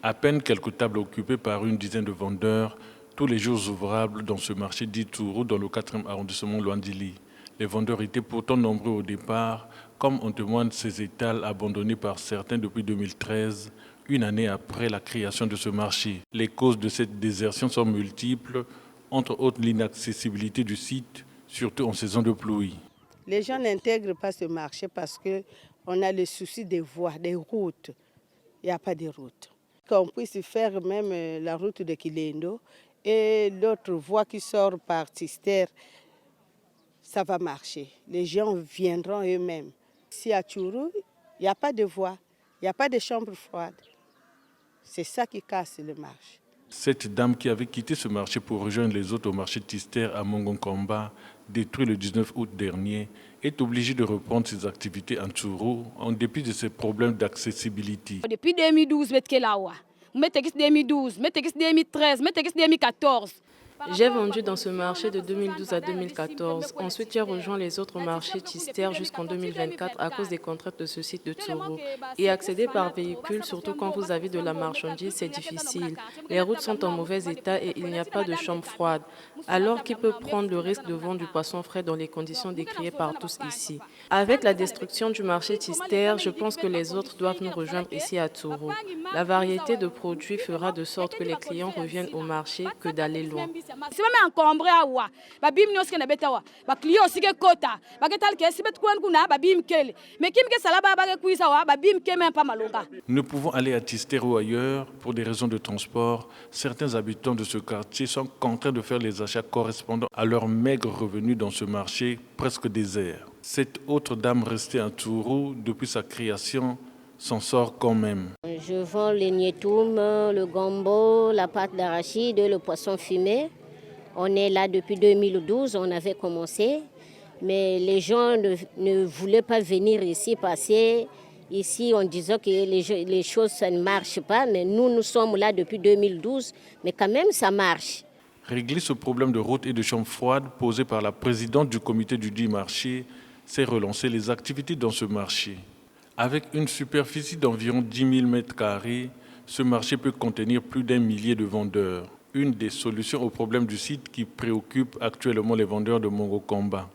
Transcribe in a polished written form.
À peine quelques tables occupées par une dizaine de vendeurs, tous les jours ouvrables dans ce marché dit Tourou, dans le 4e arrondissement Luandili. Les vendeurs étaient pourtant nombreux au départ, comme en témoignent ces étals abandonnés par certains depuis 2013, une année après la création de ce marché. Les causes de cette désertion sont multiples, entre autres l'inaccessibilité du site, surtout en saison de pluie. Les gens n'intègrent pas ce marché parce qu'on a le souci des voies, des routes. Il n'y a pas de route. Qu'on puisse faire même la route de Kilendo et l'autre voie qui sort par Tister, ça va marcher. Les gens viendront eux-mêmes. Ici à Tourou, il n'y a pas de voie, il n'y a pas de chambre froide. C'est ça qui casse le marché. Cette dame qui avait quitté ce marché pour rejoindre les autres au marché Tister à Mongonkamba, détruit le 19 août dernier, est obligée de reprendre ses activités en Tourou en dépit de ses problèmes d'accessibilité. Depuis 2012, je suis là. 2012, 2013, 2014. J'ai vendu dans ce marché de 2012 à 2014. Ensuite, j'ai rejoint les autres marchés Tister jusqu'en 2024 à cause des contraintes de ce site de Tourou. Et accéder par véhicule, surtout quand vous avez de la marchandise, c'est difficile. Les routes sont en mauvais état et il n'y a pas de chambre froide. Alors, qui peut prendre le risque de vendre du poisson frais dans les conditions décriées par tous ici? Avec la destruction du marché Tister, je pense que les autres doivent nous rejoindre ici à Tourou. La variété de produits fera de sorte que les clients reviennent au marché que d'aller loin. Si même encombré à wa, babim nyoske na beta wa, ba client sige kota, ba ketal ke sibet kwan kuna babim kele, mais kim ke salaba ba ke kuisa wa, babim ke même pas malonga. Ne pouvant aller à Tister ou ailleurs pour des raisons de transport, certains habitants de ce quartier sont contraints de faire les achats correspondant à leurs maigres revenus dans ce marché presque désert. Cette autre dame restée à Tourou depuis sa création s'en sort quand même. Je vends les nietoum, le gombo, la pâte d'arachide, le poisson fumé. On est là depuis 2012, on avait commencé, mais les gens ne voulaient pas venir ici passer. Ici, on disait que les choses ça ne marchent pas, mais nous sommes là depuis 2012, mais quand même ça marche. Régler ce problème de route et de chambre froide posé par la présidente du comité du dit marché, c'est relancer les activités dans ce marché. Avec une superficie d'environ 10 000 m², ce marché peut contenir plus d'1 millier de vendeurs. Une des solutions au problème du site qui préoccupe actuellement les vendeurs de Mongonkamba.